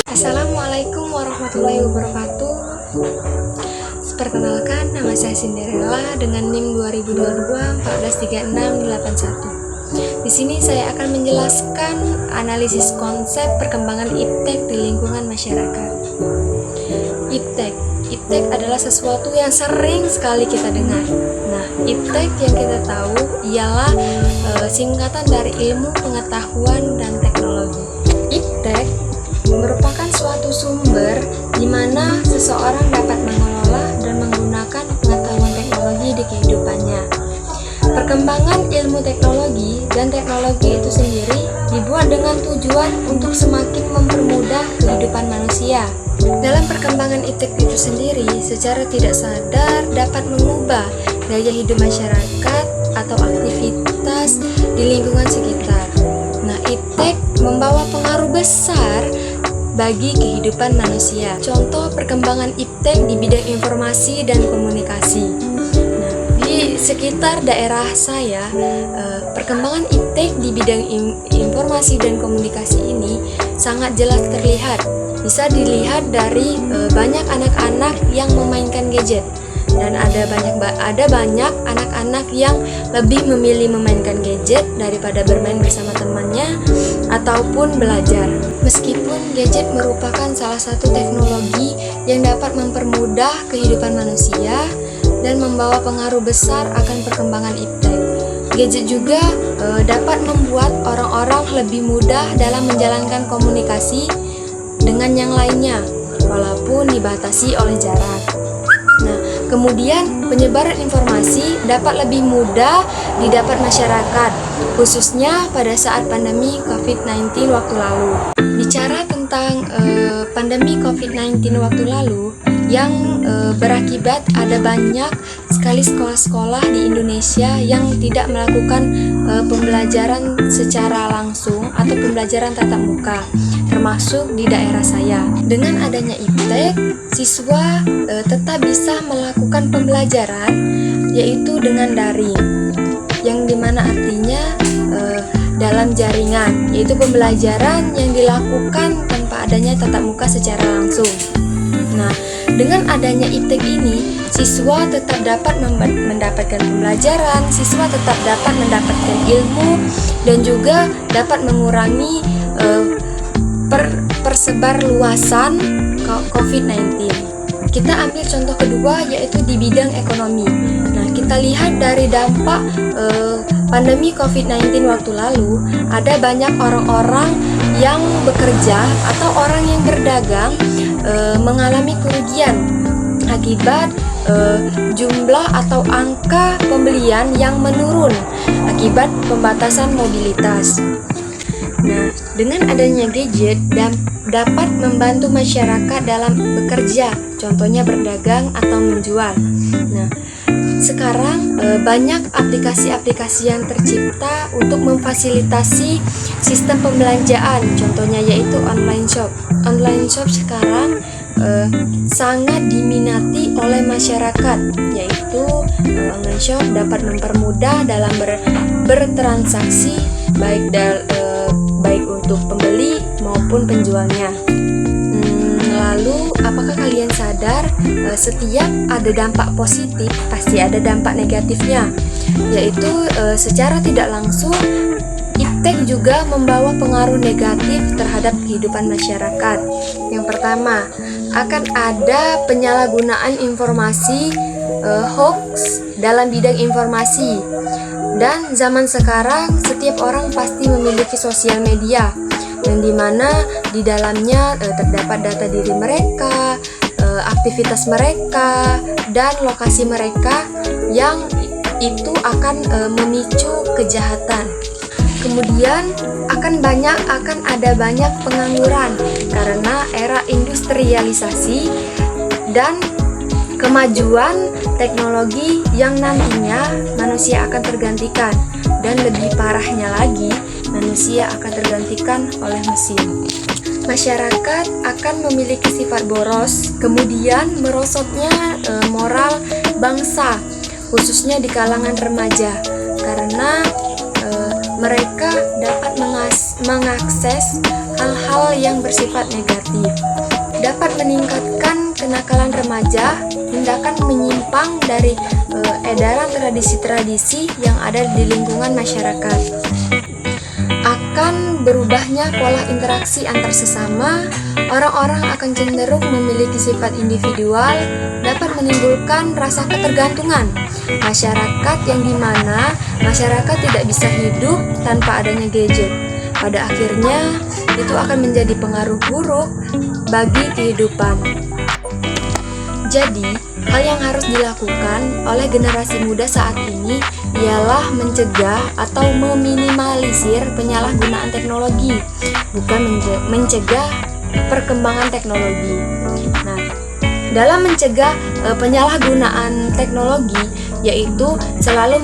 Assalamualaikum warahmatullahi wabarakatuh. Perkenalkan, nama saya Cinderella dengan NIM 2022-143681. Di sini saya akan menjelaskan analisis konsep perkembangan iptek di lingkungan masyarakat. Iptek adalah sesuatu yang sering sekali kita dengar. Nah, iptek yang kita tahu ialah singkatan dari ilmu pengetahuan dan teknologi. Iptek merupakan suatu sumber di mana seseorang dapat mengelola dan menggunakan pengetahuan teknologi di kehidupannya. Perkembangan ilmu teknologi dan teknologi itu sendiri dibuat dengan tujuan untuk semakin mempermudah kehidupan manusia. Dalam perkembangan iptek itu sendiri, secara tidak sadar dapat mengubah gaya hidup masyarakat atau aktivitas di lingkungan sekitar. Nah, iptek membawa pengaruh besar bagi kehidupan manusia. Contoh perkembangan iptek di bidang informasi dan komunikasi. Nah, di sekitar daerah saya, perkembangan iptek di bidang informasi dan komunikasi ini sangat jelas terlihat. Bisa dilihat dari banyak anak-anak yang memainkan gadget, dan ada banyak anak-anak yang lebih memilih memainkan gadget daripada bermain bersama temannya ataupun belajar. Meskipun gadget merupakan salah satu teknologi yang dapat mempermudah kehidupan manusia dan membawa pengaruh besar akan perkembangan iptek, gadget juga dapat membuat orang-orang lebih mudah dalam menjalankan komunikasi dengan yang lainnya, walaupun dibatasi oleh jarak. Nah, kemudian penyebaran informasi dapat lebih mudah didapat masyarakat, khususnya pada saat pandemi COVID-19 waktu lalu. Bicara tentang pandemi COVID-19 waktu lalu yang berakibat ada banyak sekali sekolah-sekolah di Indonesia yang tidak melakukan pembelajaran secara langsung atau pembelajaran tatap muka, termasuk di daerah saya. Dengan adanya iptek, siswa tetap bisa melakukan pembelajaran yaitu dengan daring, yang dimana artinya dalam jaringan, yaitu pembelajaran yang dilakukan tanpa adanya tatap muka secara langsung. Nah, dengan adanya iptek ini, siswa tetap dapat mendapatkan pembelajaran, siswa tetap dapat mendapatkan ilmu, dan juga dapat mengurangi persebar luasan COVID-19. Kita ambil contoh kedua, yaitu di bidang ekonomi. Nah, kita lihat dari dampak pandemi COVID-19 waktu lalu, ada banyak orang-orang yang bekerja atau orang yang berdagang mengalami kerugian akibat jumlah atau angka pembelian yang menurun akibat pembatasan mobilitas. Nah, dengan adanya gadget dapat membantu masyarakat dalam bekerja, contohnya berdagang atau menjual. Nah, sekarang banyak aplikasi-aplikasi yang tercipta untuk memfasilitasi sistem pembelanjaan, contohnya yaitu online shop. Online shop sekarang sangat diminati oleh masyarakat, yaitu online shop dapat mempermudah dalam bertransaksi baik untuk pembeli maupun penjualnya. Lalu, apakah kalian sadar setiap ada dampak positif pasti ada dampak negatifnya, yaitu secara tidak langsung iptek juga membawa pengaruh negatif terhadap kehidupan masyarakat. Yang pertama, akan ada penyalahgunaan informasi hoax dalam bidang informasi. Dan zaman sekarang setiap orang pasti memiliki sosial media, yang dimana di dalamnya terdapat data diri mereka, aktivitas mereka, dan lokasi mereka yang itu akan memicu kejahatan. Kemudian akan ada banyak pengangguran karena era industrialisasi dan kemajuan teknologi yang nantinya manusia akan tergantikan, dan lebih parahnya lagi manusia akan tergantikan oleh mesin. Masyarakat akan memiliki sifat boros, kemudian merosotnya moral bangsa, khususnya di kalangan remaja, karena mereka dapat mengakses hal-hal yang bersifat negatif. Dapat meningkatkan kenakalan remaja, tindakan menyimpang dari edaran tradisi-tradisi yang ada di lingkungan masyarakat. Akan berubahnya pola interaksi antar sesama, orang-orang akan cenderung memiliki sifat individual, dapat menimbulkan rasa ketergantungan. Masyarakat yang dimana masyarakat tidak bisa hidup tanpa adanya gadget. Pada akhirnya, itu akan menjadi pengaruh buruk bagi kehidupan. Jadi, hal yang harus dilakukan oleh generasi muda saat ini ialah mencegah atau meminimalisir penyalahgunaan teknologi, bukan mencegah perkembangan teknologi. Nah, dalam mencegah penyalahgunaan teknologi, yaitu selalu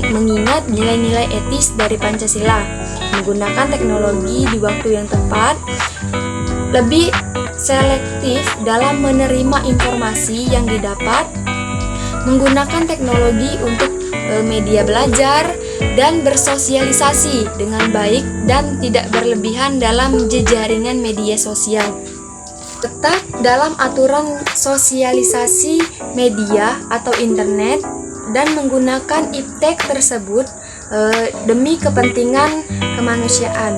mengingat nilai-nilai etis dari Pancasila, menggunakan teknologi di waktu yang tepat, lebih selektif dalam menerima informasi yang didapat, menggunakan teknologi untuk media belajar dan bersosialisasi dengan baik dan tidak berlebihan dalam jejaringan media sosial. Tetap dalam aturan sosialisasi media atau internet dan menggunakan iptek tersebut demi kepentingan kemanusiaan.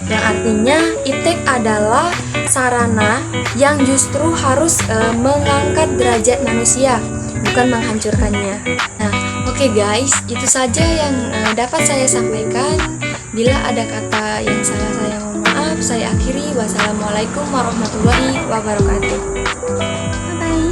Yang artinya iptek adalah sarana yang justru harus mengangkat derajat manusia, bukan menghancurkannya. Nah, oke guys, itu saja yang dapat saya sampaikan. Bila ada kata yang salah, saya mohon maaf. Saya akhiri. Wassalamualaikum warahmatullahi wabarakatuh. Bye bye.